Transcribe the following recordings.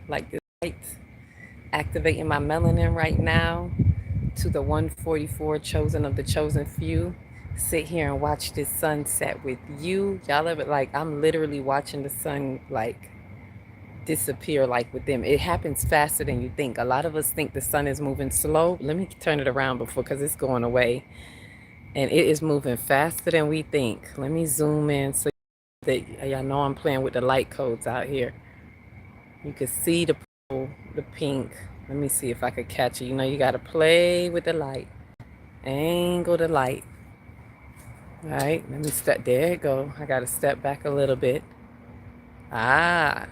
like this light activating my melanin right now. To the 144 chosen of the chosen few, sit here and watch this sunset with you. Y'all ever, like, I'm literally watching the sun like disappear, like with them. It happens faster than you think. A lot of us think the sun is moving slow. Let me turn it around before, because it's going away. And it is moving faster than we think. Let me zoom in so that y'all know I'm playing with the light codes out here. You can see the purple, the pink. Let me see if I could catch it. You know, you got to play with the light. Angle the light. All right, let me step. There it go. I got to step back a little bit. Ah,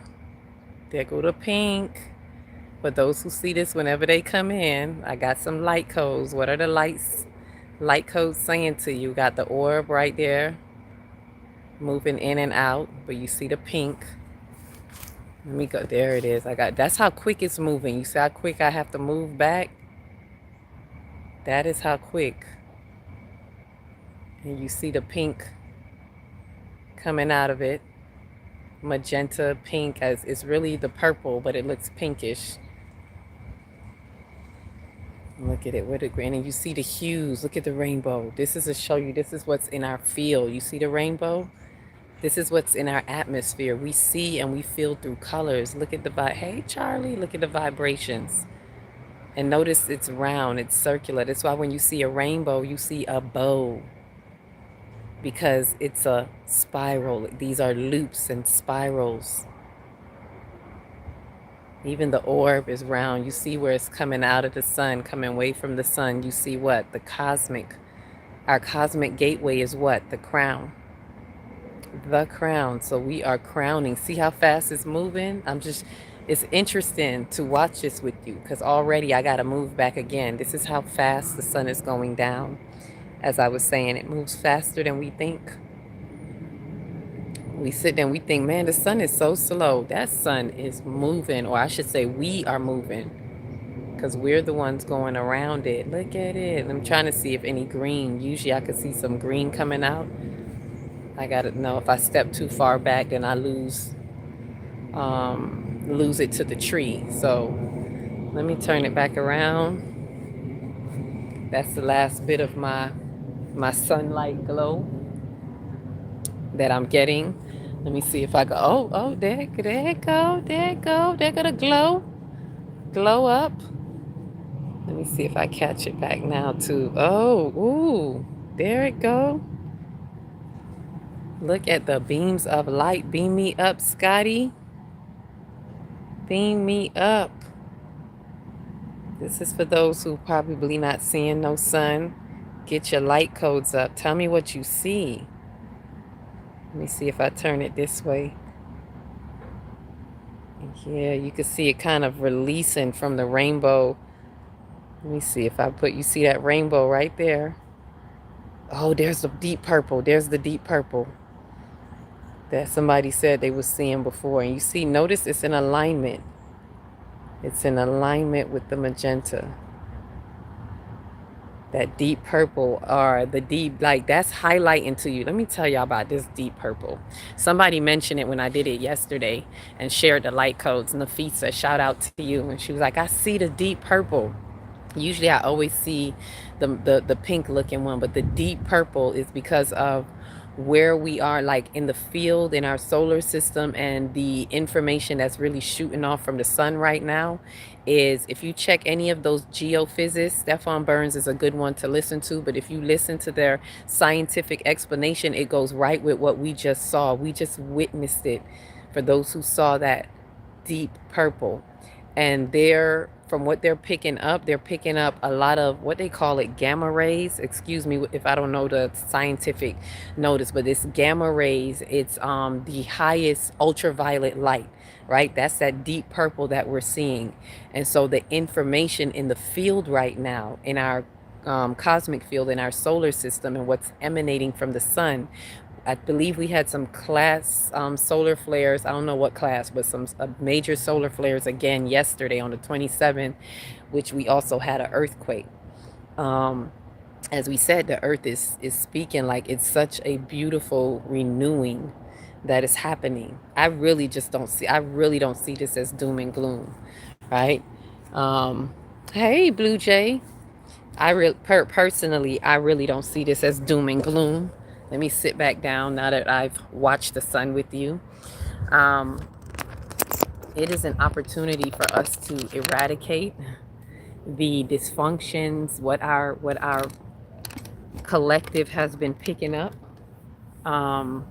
there go the pink. For those who see this whenever they come in, I got some light codes. What are the light codes saying to you? Got the orb right there, moving in and out, but you see the pink. Let me go. There it is. That's how quick it's moving. You see how quick I have to move back? That is how quick. And you see the pink coming out of it. Magenta, pink, as it's really the purple, but it looks pinkish. Look at it with the green, and you see the hues. Look at the rainbow. This is to show you this is what's in our field. You see the rainbow? This is what's in our atmosphere. We see and we feel through colors. Look at the hey Charlie, look at the vibrations. And notice it's round, it's circular. That's why when you see a rainbow, you see a bow, because it's a spiral. These are loops and spirals. Even the orb is round. You see where it's coming out of the sun, coming away from the sun. You see what? The cosmic. Our cosmic gateway is what? The crown. The crown. So we are crowning. See how fast it's moving? It's interesting to watch this with you, because already I got to move back again. This is how fast the sun is going down. As I was saying, it moves faster than we think. We sit there and we think, man, the sun is so slow. That sun is moving, or I should say we are moving, because we're the ones going around it. Look at it. I'm trying to see if any green. Usually I could see some green coming out. I got to know if I step too far back, then I lose it to the tree. So let me turn it back around. That's the last bit of my sunlight glow that I'm getting. Let me see if I go. Oh, there it go. There it go. There go the glow. Glow up. Let me see if I catch it back now too. Oh, ooh, there it go. Look at the beams of light. Beam me up, Scotty. Beam me up. This is for those who probably not seeing no sun. Get your light codes up. Tell me what you see. Let me see if I turn it this way. Yeah, you can see it kind of releasing from the rainbow. Let me see if I you see that rainbow right there? Oh, there's the deep purple. There's the deep purple that somebody said they was seeing before. And you see, notice it's in alignment. It's in alignment with the magenta. That deep purple, or the deep, like, that's highlighting to you. Let me tell y'all about this deep purple. Somebody mentioned it when I did it yesterday and shared the light codes. Nafisa, shout out to you. And she was like, I see the deep purple. Usually I always see the pink looking one, but the deep purple is because of where we are, like in the field in our solar system, and the information that's really shooting off from the sun right now is, if you check any of those geophysicists, Stefan Burns is a good one to listen to, but if you listen to their scientific explanation, it goes right with what we just saw. We just witnessed it. For those who saw that deep purple, and from what they're picking up a lot of what they call it gamma rays. Excuse me if I don't know the scientific notice, but it's gamma rays. It's the highest ultraviolet light, right? That's that deep purple that we're seeing. And so the information in the field right now, in our cosmic field, in our solar system, and what's emanating from the sun, I believe we had some class solar flares. I don't know what class, but some major solar flares again yesterday on the 27th, which we also had an earthquake. As we said, the earth is speaking, like it's such a beautiful renewing. that is happening. I really don't see this as doom and gloom, right? Um, hey, Blue Jay. Personally, I really don't see this as doom and gloom. Let me sit back down now that I've watched the sun with you. Um, it is an opportunity for us to eradicate the dysfunctions, what our collective has been picking up. Um,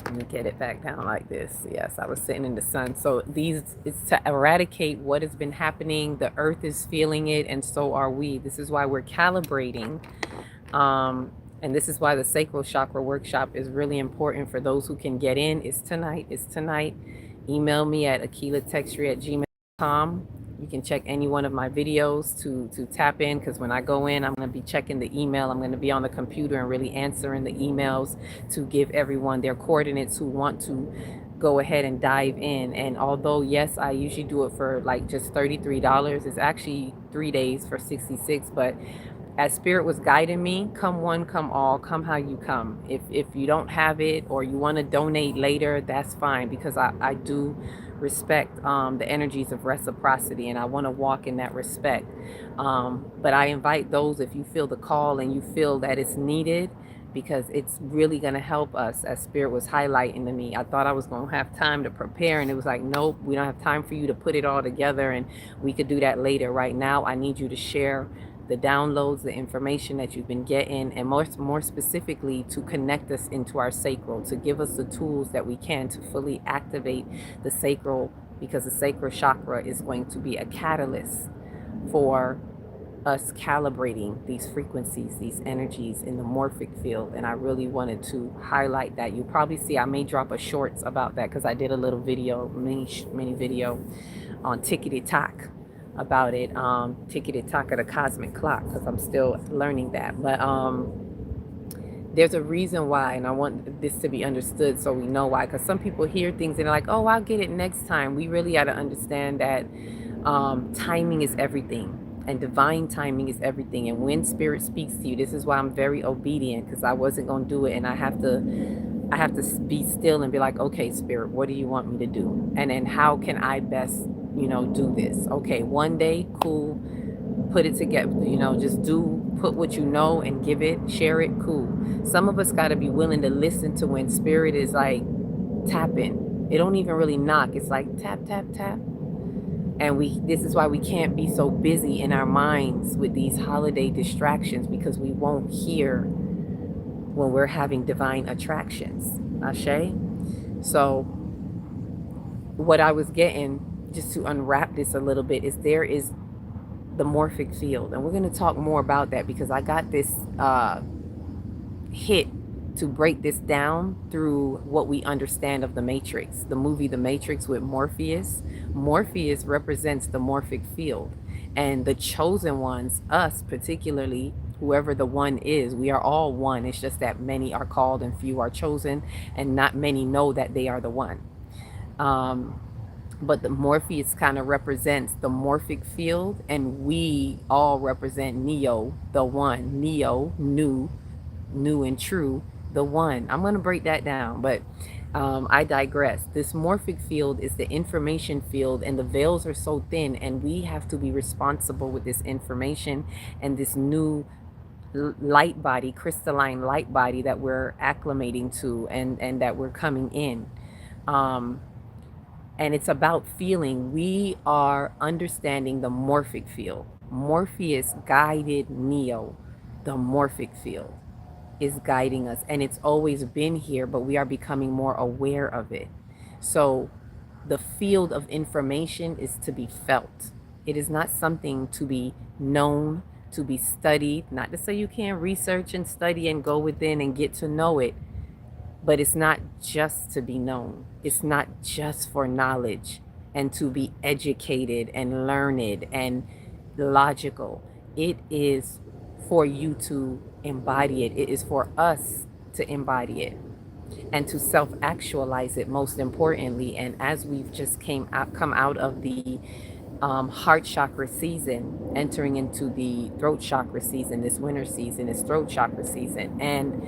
Let me get it back down like this. Yes, I was sitting in the sun. So these it's to eradicate what has been happening. The earth is feeling it, and so are we. This is why we're calibrating. And this is why the sacral chakra workshop is really important for those who can get in. It's tonight. It's tonight. Email me at akilatextry@gmail.com. You can check any one of my videos to tap in, because when I go in, I'm going to be checking the email. I'm going to be on the computer and really answering the emails to give everyone their coordinates who want to go ahead and dive in. And although, yes, I usually do it for like just $33, it's actually 3 days for 66. But as spirit was guiding me, come one, come all, come how you come. If you don't have it or you want to donate later, that's fine, because I do respect the energies of reciprocity, and I want to walk in that respect. But I invite those, if you feel the call and you feel that it's needed, because it's really going to help us, as spirit was highlighting to me. I thought I was going to have time to prepare, and it was like, nope, we don't have time for you to put it all together, and we could do that later. Right now, I need you to share the downloads, the information that you've been getting, and more specifically, to connect us into our sacral, to give us the tools that we can to fully activate the sacral, because the sacral chakra is going to be a catalyst for us calibrating these frequencies, these energies in the morphic field. And I really wanted to highlight that. You probably see I may drop a shorts about that, because I did a little video, mini video on Tickety Talk about it. Tickety Talk of the Cosmic Clock, because I'm still learning that. But there's a reason why, and I want this to be understood so we know why, because some people hear things and they're like, oh, I'll get it next time. We really got to understand that timing is everything, and divine timing is everything. And when spirit speaks to you, this is why I'm very obedient, because I wasn't going to do it, and I have to be still and be like, okay, spirit, what do you want me to do? And then how can I best, do this? Okay, one day, cool, put it together, just put what you know and give it, share it, cool. Some of us got to be willing to listen to when spirit is like tapping. It don't even really knock. It's like tap, tap, tap. And this is why we can't be so busy in our minds with these holiday distractions, because we won't hear when we're having divine attractions. Ashe? So what I was getting, just to unwrap this a little bit, is there is the morphic field. And we're going to talk more about that, because I got this hit to break this down through what we understand of the Matrix, the movie The Matrix with Morpheus. Morpheus represents the morphic field, and the chosen ones, us particularly, whoever the one is, we are all one. It's just that many are called and few are chosen, and not many know that they are the one. But the Morpheus kind of represents the morphic field, and we all represent Neo, the one. Neo, new and true, the one. I'm going to break that down, but I digress. This morphic field is the information field, and the veils are so thin, and we have to be responsible with this information and this new light body, crystalline light body that we're acclimating to, and that we're coming in. And it's about feeling. We are understanding the morphic field. Morpheus guided Neo. The morphic field is guiding us, and it's always been here, but we are becoming more aware of it. So the field of information is to be felt. It is not something to be known, to be studied. Not to say you can't research and study and go within and get to know it, but it's not just to be known. It's not just for knowledge and to be educated and learned and logical. It is for you to embody it. It is for us to embody it and to self-actualize it, most importantly. And as we've just come out of the heart chakra season, entering into the throat chakra season, this winter season is throat chakra season. And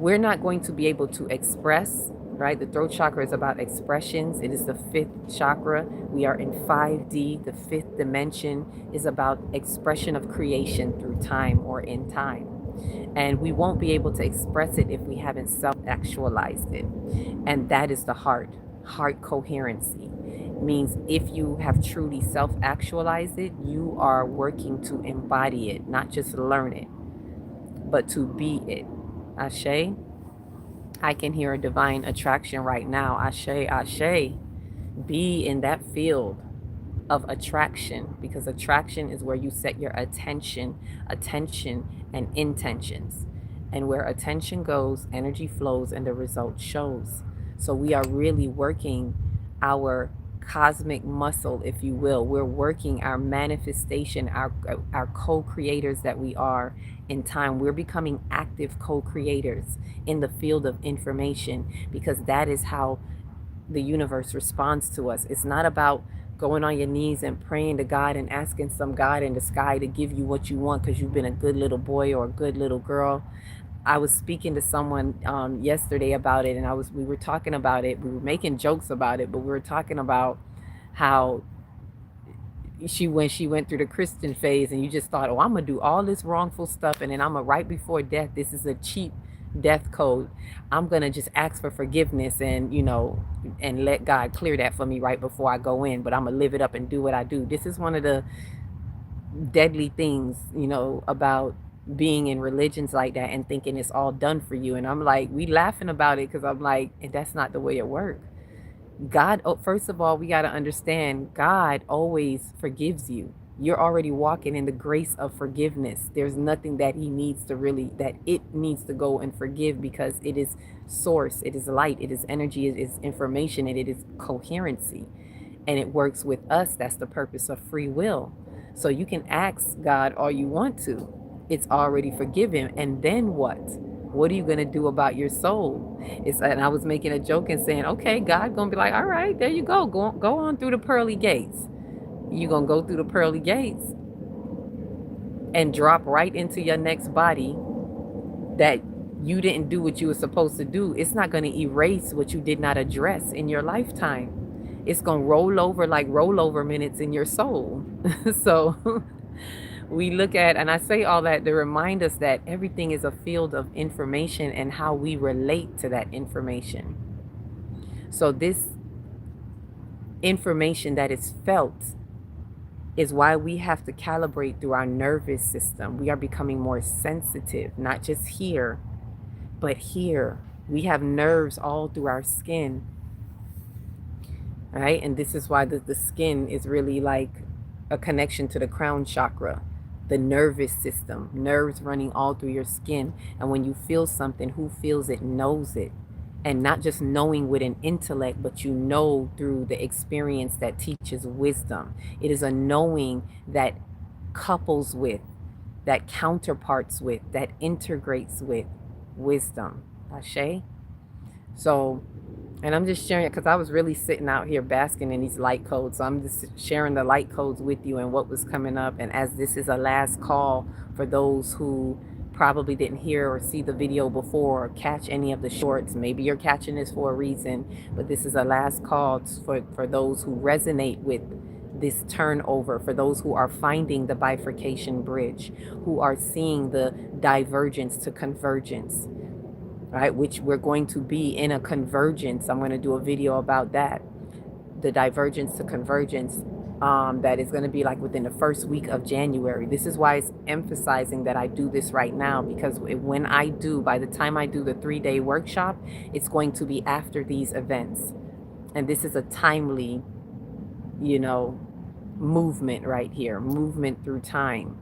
we're not going to be able to express, right? The throat chakra is about expressions. It is the fifth chakra. We are in 5D. The fifth dimension is about expression of creation through time or in time. And we won't be able to express it if we haven't self-actualized it. And that is the heart coherency. Means if you have truly self-actualized it, you are working to embody it, not just learn it, but to be it. Ashe. I can hear a divine attraction right now. Ashe, ashe. Be in that field of attraction, because attraction is where you set your attention and intentions. And where attention goes, energy flows and the result shows. So we are really working our cosmic muscle, if you will. We're working our manifestation, our co-creators that we are in time. We're becoming active co-creators in the field of information, because that is how the universe responds to us. It's not about going on your knees and praying to God and asking some God in the sky to give you what you want because you've been a good little boy or a good little girl. I was speaking to someone yesterday about it, and we were talking about it. We were making jokes about it, but we were talking about how when she went through the Christian phase, and you just thought, oh, I'm gonna do all this wrongful stuff, and then I'm gonna, right before death, this is a cheap death code, I'm gonna just ask for forgiveness and and let God clear that for me right before I go in, but I'm gonna live it up and do what I do. This is one of the deadly things, about being in religions like that and thinking it's all done for you. And I'm like, we laughing about it because I'm like, and that's not the way it works. God, first of all, we got to understand God always forgives you. You're already walking in the grace of forgiveness. There's nothing that that it needs to go and forgive, because it is source, it is light, it is energy, it is information, and it is coherency. And it works with us. That's the purpose of free will. So you can ask God all you want to. It's already forgiven. And then what? What are you going to do about your soul? And I was making a joke and saying, okay, God going to be like, all right, there you go. Go on through the pearly gates. You're going to go through the pearly gates and drop right into your next body that you didn't do what you were supposed to do. It's not going to erase what you did not address in your lifetime. It's going to roll over like rollover minutes in your soul. So we look at, and I say all that to remind us that everything is a field of information and how we relate to that information. So this information that is felt is why we have to calibrate through our nervous system. We are becoming more sensitive, not just here, but here. We have nerves all through our skin, right? And this is why the skin is really like a connection to the crown chakra, the nervous system, nerves running all through your skin. And when you feel something, who feels it knows it. And not just knowing with an intellect, but you know through the experience that teaches wisdom. It is a knowing that couples with, that counterparts with, that integrates with wisdom. Ashe? So, and I'm just sharing it because I was really sitting out here basking in these light codes. So I'm just sharing the light codes with you and what was coming up. And as this is a last call for those who probably didn't hear or see the video before or catch any of the shorts, maybe you're catching this for a reason, but this is a last call for those who resonate with this turnover, for those who are finding the bifurcation bridge, who are seeing the divergence to convergence, right? Which we're going to be in a convergence. I'm going to do a video about that, the divergence to convergence. That is going to be like within the first week of January. This is why it's emphasizing that I do this right now, because when by the time I do the 3-day workshop, it's going to be after these events. And this is a timely, movement right here, movement through time.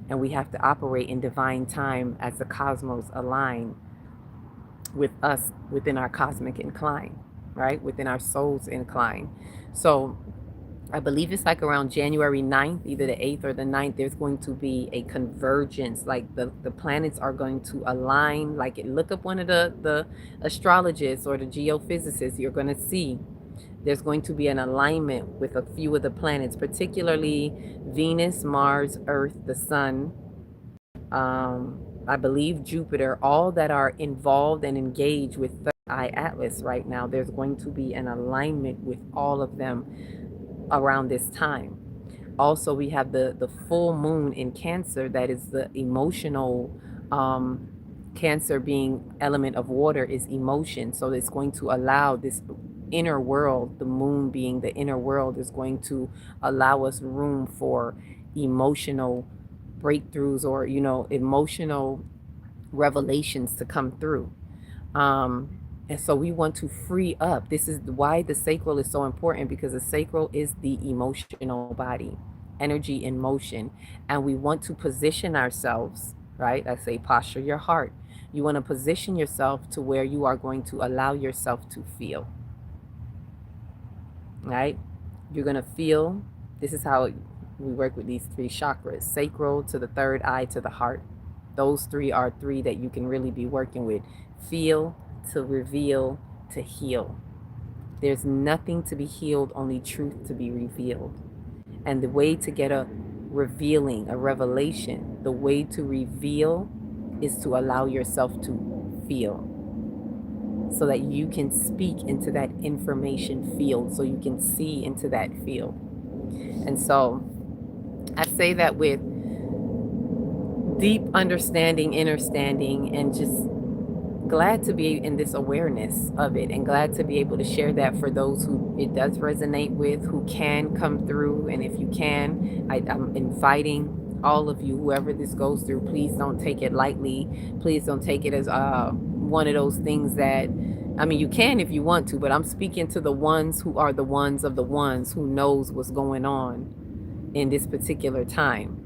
And we have to operate in divine time as the cosmos align with us within our cosmic incline, right? Within our soul's incline. So I believe it's like around January 9th, either the 8th or the 9th, there's going to be a convergence. Like the planets are going to align. Like look up one of the astrologists or the geophysicists, you're going to see there's going to be an alignment with a few of the planets, particularly Venus, Mars, Earth, the Sun. I believe Jupiter, all that are involved and engaged with Third Eye Atlas right now, there's going to be an alignment with all of them around this time. Also, we have the full moon in Cancer, that is the emotional, Cancer being element of water is emotion. So it's going to allow this inner world, the moon being the inner world, is going to allow us room for emotional breakthroughs, or emotional revelations to come through. And so we want to free up. This is why the sacral is so important, because the sacral is the emotional body, energy in motion. And we want to position ourselves, right? I say posture your heart. You want to position yourself to where you are going to allow yourself to feel, right? You're going to feel. This is how we work with these three chakras: sacral to the third eye to the heart. Those three are three that you can really be working with. Feel, to reveal, to heal. There's nothing to be healed, only truth to be revealed. And the way to get a revealing, a revelation, the way to reveal is to allow yourself to feel, so that you can speak into that information field, so you can see into that field. And so I say that with deep understanding, understanding, and just glad to be in this awareness of it, and glad to be able to share that for those who it does resonate with, who can come through. And if you can, I'm inviting all of you, whoever this goes through, please don't take it lightly. Please don't take it as one of those things that, I mean, you can if you want to, but I'm speaking to the ones who are the ones of the ones who knows what's going on in this particular time,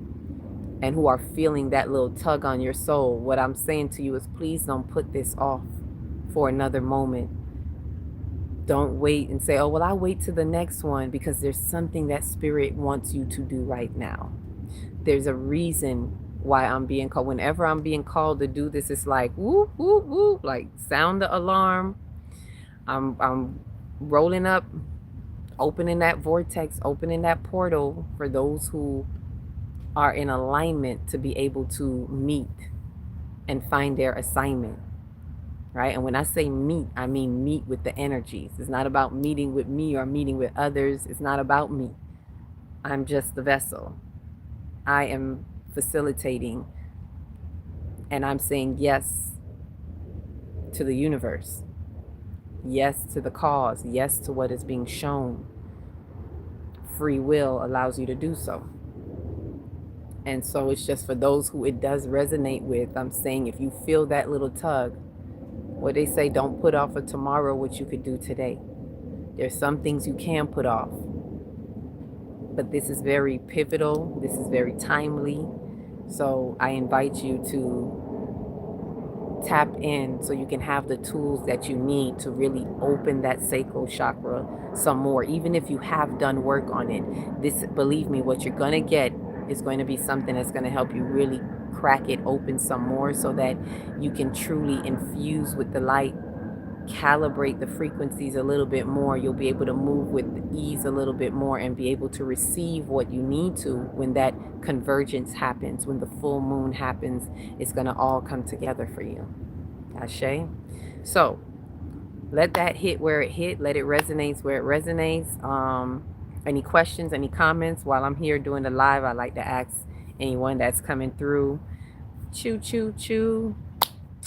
and who are feeling that little tug on your soul. What I'm saying to you is, please don't put this off for another moment. Don't wait and say, oh, well, I'll wait to the next one, because there's something that spirit wants you to do right now. There's a reason why I'm being called. Whenever I'm being called to do this, it's like, whoop, whoop, whoop, like sound the alarm. I'm rolling up, opening that vortex, opening that portal for those who are in alignment to be able to meet and find their assignment, right? And when I say meet, I mean meet with the energies. It's not about meeting with me or meeting with others. It's not about me. I'm just the vessel. I am facilitating, and I'm saying yes to the universe, yes to the cause, yes to what is being shown. Free will allows you to do so. And so it's just for those who it does resonate with. I'm saying, if you feel that little tug, what they say, don't put off for tomorrow what you could do today. There's some things you can put off, but this is very pivotal. This is very timely. So I invite you to tap in, so you can have the tools that you need to really open that sacral chakra some more. Even if you have done work on it, this, believe me, what you're going to get is going to be something that's going to help you really crack it open some more, so that you can truly infuse with the light, calibrate the frequencies a little bit more. You'll be able to move with ease a little bit more, and be able to receive what you need to when that convergence happens, when the full moon happens. It's going to all come together for you. Ashe. So let that hit where it hit. Let it resonate where it resonates. Any questions, any comments while I'm here doing the live? I like to ask anyone that's coming through. Choo, choo, choo.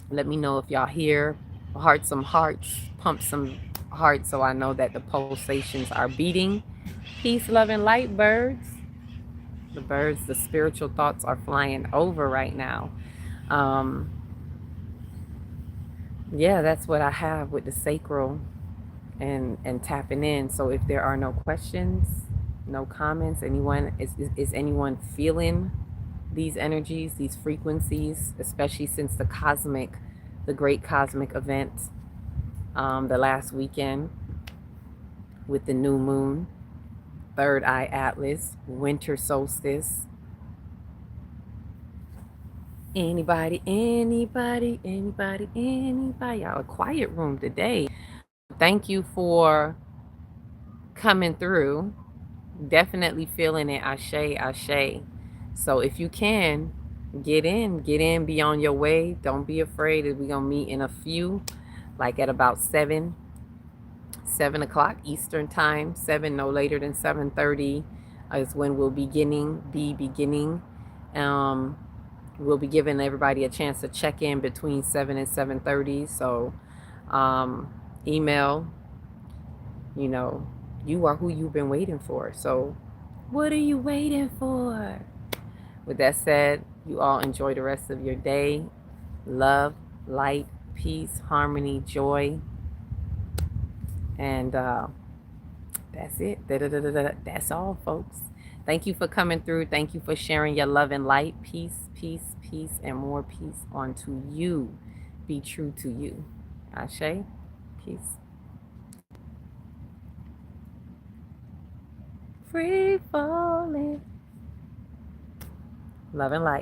Let me know if y'all here. Heart some hearts. Pump some hearts, so I know that the pulsations are beating. Peace, love, and light, birds. The birds, the spiritual thoughts are flying over right now. Yeah, that's what I have with the sacral and tapping in. So if there are no questions, no comments, anyone is anyone feeling these energies, these frequencies, especially since the great cosmic event, the last weekend with the new moon, third eye atlas, winter solstice. Anybody? Y'all, a quiet room today. Thank you for coming through. Definitely feeling it. Ashe, ashe. So if you can, Get in, be on your way. Don't be afraid. We're gonna meet in a few, like at about 7 o'clock Eastern time. 7 no later than 7:30 is when be beginning. Um, we'll be giving everybody a chance to check in between 7 and 7:30. So, um, email. You know, you are who you've been waiting for. So, what are you waiting for? With that said, you all enjoy the rest of your day. Love, light, peace, harmony, joy, and that's it. That's all, folks. Thank you for coming through. Thank you for sharing your love and light. Peace, peace, peace, and more peace onto you. Be true to you. Ashe, peace. Free falling. Love and light.